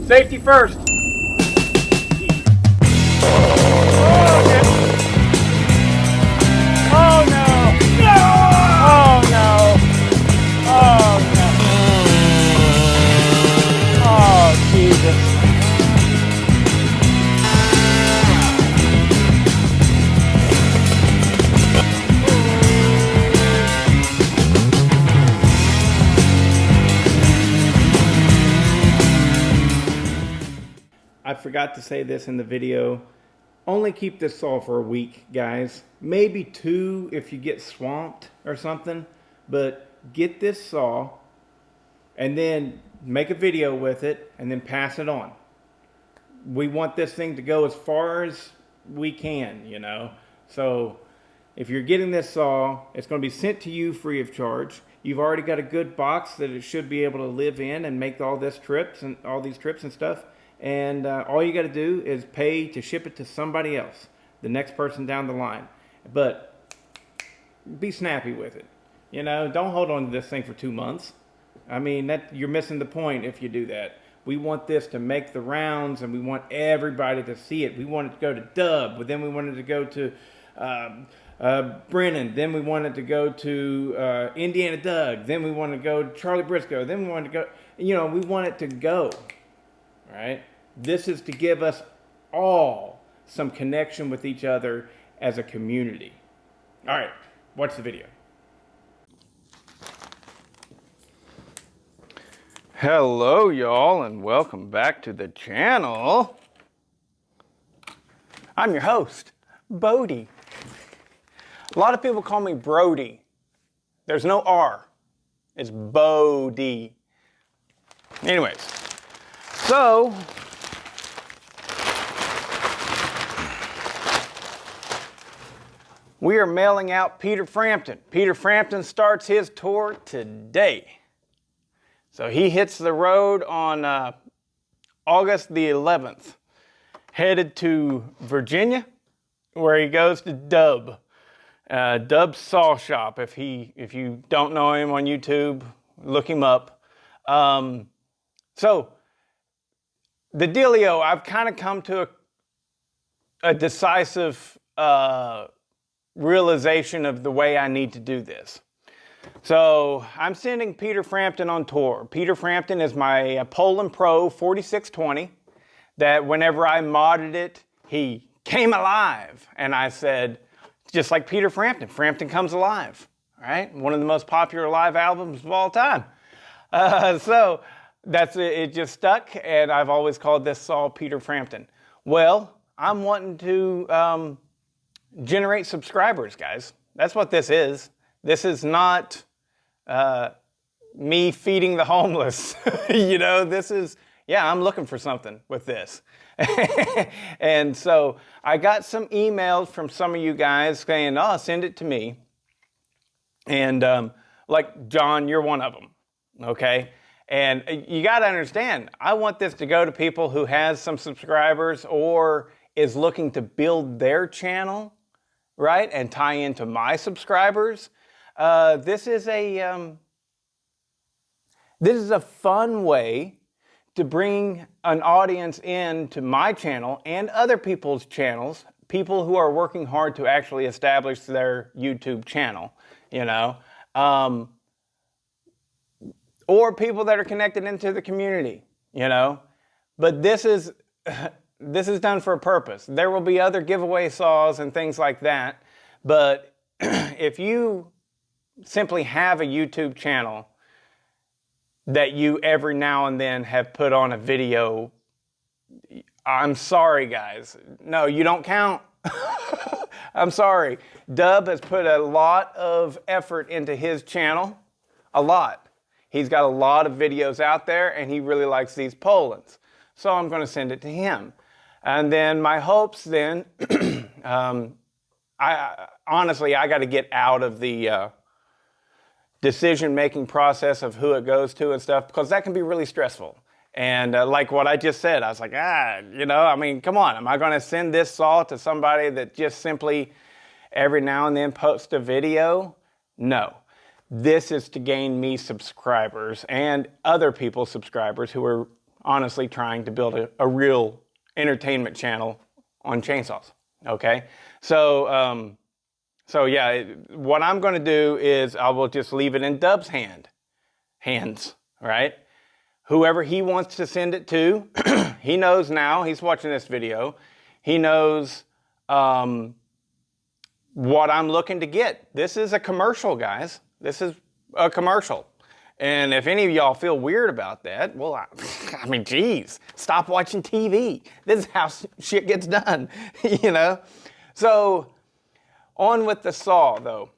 Safety first. Oh no! No! Oh no! Oh no! Oh Jesus! I forgot to say this in the video. Only keep this saw for a week, guys. Maybe 2 if you get swamped or something. But get this saw and then make a video with it and then pass it on. We want this thing to go as far as we can, you know. So if you're getting this saw, it's going to be sent to you free of charge. You've already got a good box that it should be able to live in and make all these trips and stuff. And all you got to do is pay to ship it to somebody else, the next person down the line. But be snappy with it. You know, don't hold on to this thing for 2 months. I mean, you're missing the point if you do that. We want this to make the rounds, and we want everybody to see it. We want it to go to Dub, but then we want it to go to Brennan. Then we want it to go to Indiana Doug. Then we want to go to Charlie Briscoe. Then we want to go, you know, we want it to go, right? This is to give us all some connection with each other as a community. All right, watch the video. Hello, y'all, and welcome back to the channel. I'm your host, Bodie. A lot of people call me Brody. There's no R. It's Bodie. Anyways, so we are mailing out Peter Frampton. Peter Frampton starts his tour today. So he hits the road on August the 11th, headed to Virginia, where he goes to Dub. Dub's Saw Shop. If you don't know him on YouTube, look him up. So the dealio, I've kind of come to a decisive realization of the way I need to do this. So I'm sending Peter Frampton on tour. Peter Frampton is my Poland Pro 4620 that whenever I modded it, he came alive. And I said, just like Peter Frampton, Frampton comes alive, right? One of the most popular live albums of all time. So that's it just stuck, and I've always called this saw Peter Frampton. Well, I'm wanting to generate subscribers, guys. That's what this is. This is not me feeding the homeless. You know, this is, yeah, I'm looking for something with this. And so I got some emails from some of you guys saying, oh, send it to me. And like, John, you're one of them, okay? And you got to understand, I want this to go to people who has some subscribers or is looking to build their channel, right, and tie into my subscribers. This is a fun way to bring an audience in to my channel and other people's channels, people who are working hard to actually establish their YouTube channel, you know, or people that are connected into the community, you know. But this is done for a purpose. There will be other giveaway saws and things like that, but if you simply have a YouTube channel that you every now and then have put on a video, I'm sorry, guys. No, you don't count. I'm sorry. Dub has put a lot of effort into his channel. A lot. He's got a lot of videos out there, and he really likes these Polands. So I'm going to send it to him. And then my hopes then, honestly, I got to get out of the decision-making process of who it goes to and stuff, because that can be really stressful. And like what I just said, I was like, you know, I mean, come on. Am I going to send this saw to somebody that just simply every now and then posts a video? No. This is to gain me subscribers and other people's subscribers who are honestly trying to build a real entertainment channel on chainsaws. Okay, so yeah, what I'm going to do is I will just leave it in Dub's hands, right? Whoever he wants to send it to, he knows now. He's watching this video. He knows what I'm looking to get. This is a commercial, guys. This is a commercial. And if any of y'all feel weird about that, well, I mean, geez, stop watching TV. This is how shit gets done, you know? So, on with the saw, though.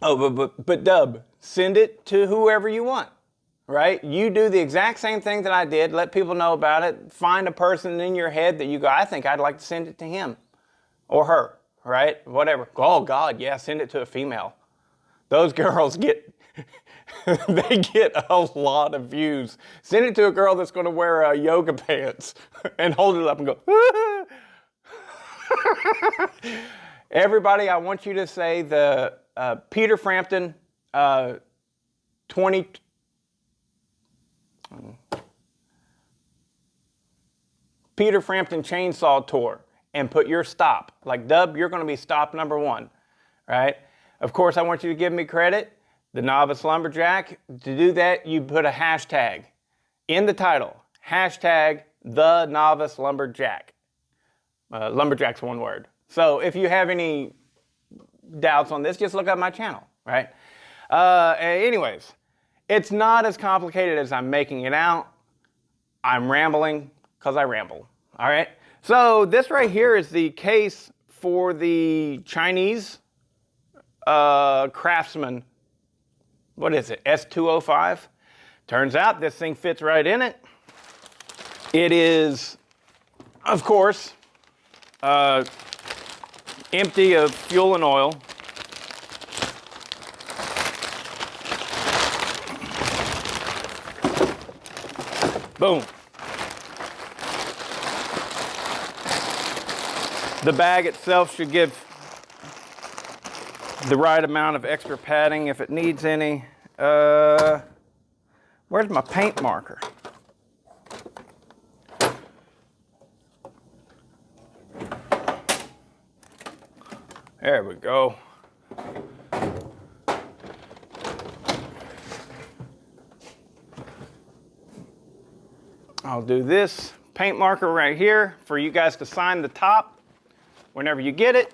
Oh, but Dub, send it to whoever you want, right? You do the exact same thing that I did. Let people know about it. Find a person in your head that you go, I think I'd like to send it to him or her, right? Whatever. Oh, God, yeah, send it to a female. Those girls get... they get a lot of views. Send it to a girl that's going to wear yoga pants and hold it up and go, Everybody, I want you to say the Peter Frampton 20... Peter Frampton Chainsaw Tour and put your stop. Like, Dub, you're going to be stop number 1, right? Of course, I want you to give me credit. The Novice Lumberjack. To do that, you put a hashtag in the title. Hashtag the Novice Lumberjack. Lumberjack's one word. So if you have any doubts on this, just look up my channel, right? Anyways, it's not as complicated as I'm making it out. I'm rambling because I ramble, all right? So this right here is the case for the Chinese Craftsman. What is it? S205. Turns out this thing fits right in it. It is, of course, empty of fuel and oil. Boom. The bag itself should give the right amount of extra padding if it needs any. Where's my paint marker? There we go. I'll do this paint marker right here for you guys to sign the top whenever you get it.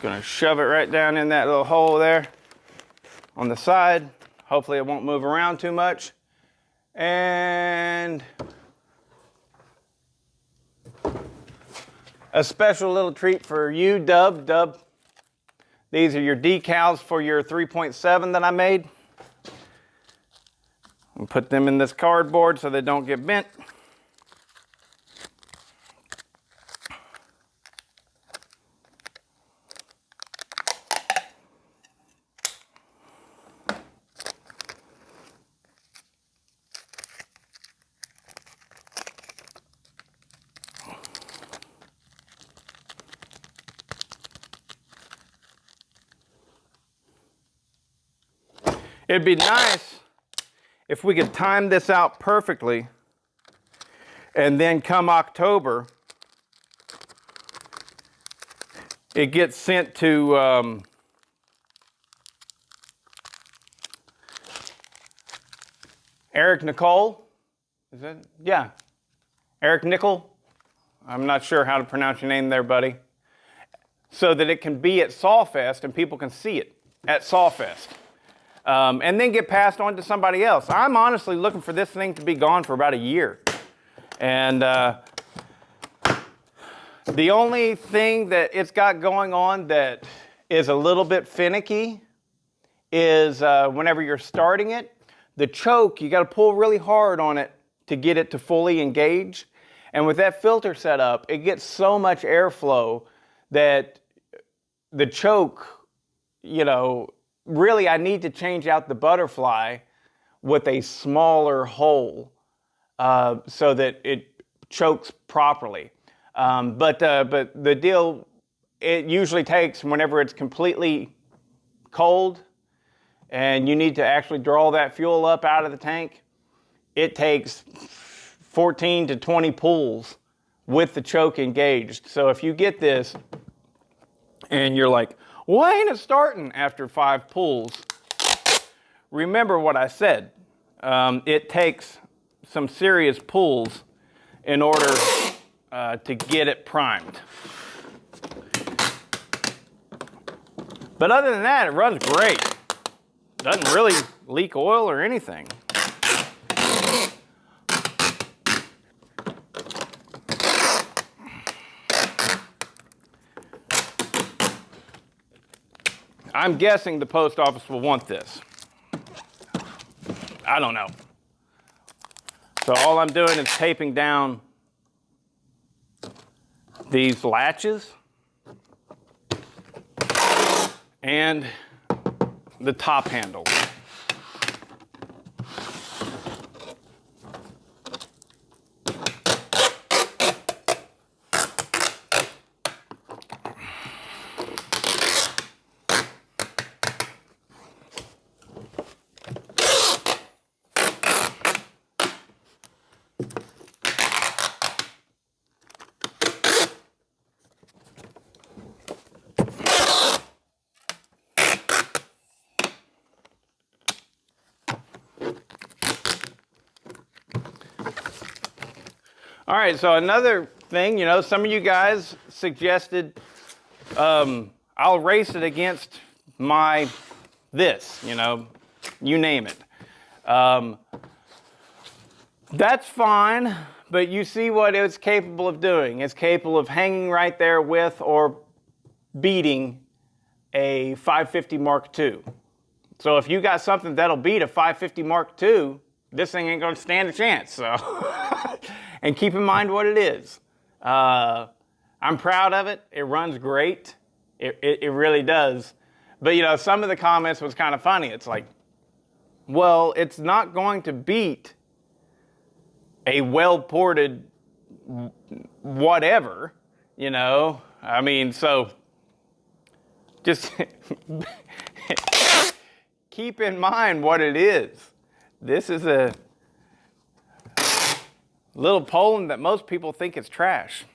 Gonna shove it right down in that little hole there on the side. Hopefully it won't move around too much. And a special little treat for you, Dub. Dub, these are your decals for your 3.7 that I made. I'll put them in this cardboard so they don't get bent. It'd be nice if we could time this out perfectly, and then come October, it gets sent to Eric Nicole. Is that? Yeah. Eric Nickel. I'm not sure how to pronounce your name there, buddy. So that it can be at Sawfest and people can see it at Sawfest. And then get passed on to somebody else. I'm honestly looking for this thing to be gone for about a year. And the only thing that it's got going on that is a little bit finicky is whenever you're starting it, the choke, you got to pull really hard on it to get it to fully engage. And with that filter set up, it gets so much airflow that the choke, you know, really, I need to change out the butterfly with a smaller hole so that it chokes properly. But the deal it usually takes, whenever it's completely cold and you need to actually draw that fuel up out of the tank, it takes 14 to 20 pulls with the choke engaged. So if you get this and you're like, why ain't it starting after 5 pulls? Remember what I said. It takes some serious pulls in order to get it primed. But other than that, it runs great. Doesn't really leak oil or anything. I'm guessing the post office will want this. I don't know. So all I'm doing is taping down these latches and the top handle. All right, so another thing, some of you guys suggested I'll race it against this, you name it. That's fine, but you see what it's capable of doing. It's capable of hanging right there with or beating a 550 Mark II. So if you got something that'll beat a 550 Mark II, this thing ain't gonna stand a chance, so. And keep in mind what it is. I'm proud of it. It runs great. It really does. But some of the comments was kind of funny. It's like, well, it's not going to beat a well-ported whatever, I mean, so just keep in mind what it is. This is a little Poland that most people think is trash.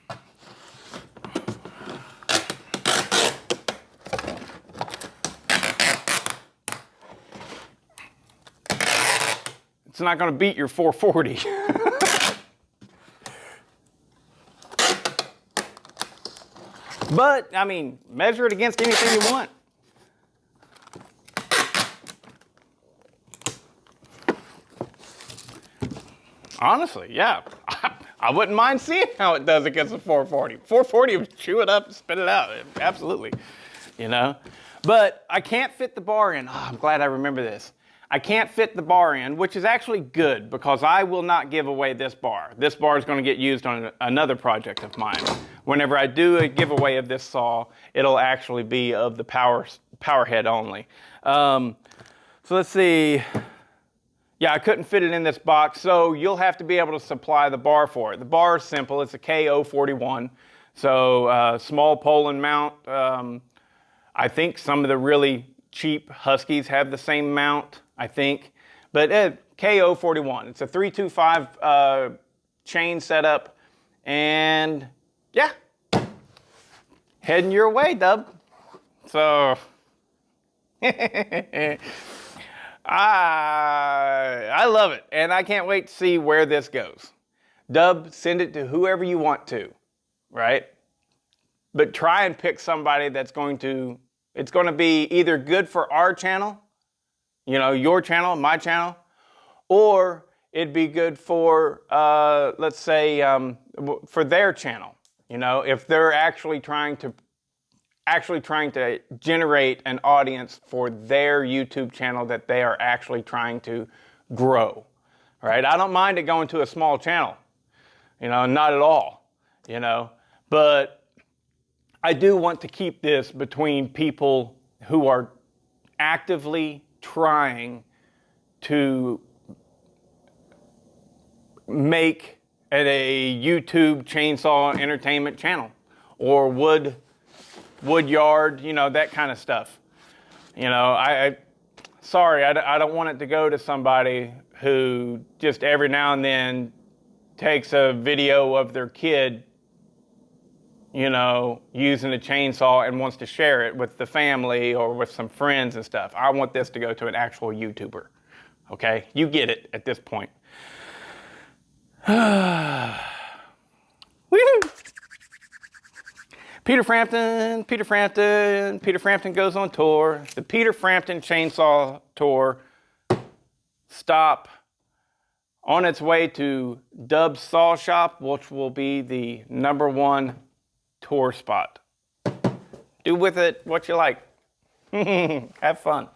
It's not going to beat your 440. But, I mean, measure it against anything you want. Honestly, yeah. I wouldn't mind seeing how it does against a 440. 440 would chew it up and spit it out. Absolutely. But I can't fit the bar in. Oh, I'm glad I remember this. I can't fit the bar in, which is actually good because I will not give away this bar. This bar is going to get used on another project of mine. Whenever I do a giveaway of this saw, it'll actually be of the power head only. So let's see. Yeah, I couldn't fit it in this box, so you'll have to be able to supply the bar for it. The bar is simple. It's a KO41, so small Poland mount. I think some of the really cheap Huskies have the same mount, I think. But KO41, it's a 325 chain setup, and yeah, heading your way, Dub. So, I love it, and I can't wait to see where this goes. Dub, send it to whoever you want to, right? But try and pick somebody that's it's going to be either good for our channel, your channel, my channel, or it'd be good for, let's say, for their channel. If they're actually trying to generate an audience for their YouTube channel that they are actually trying to grow, right? I don't mind it going to a small channel, not at all, but I do want to keep this between people who are actively trying to make it a YouTube chainsaw entertainment channel or wood wood yard, you know, that kind of stuff. You know, sorry, I don't want it to go to somebody who just every now and then takes a video of their kid, you know, using a chainsaw and wants to share it with the family or with some friends and stuff. I want this to go to an actual YouTuber. Okay? You get it at this point. Woo! Peter Frampton goes on tour. The Peter Frampton Chainsaw Tour stop on its way to Dub's Saw Shop, which will be the #1 tour spot. Do with it what you like. Have fun.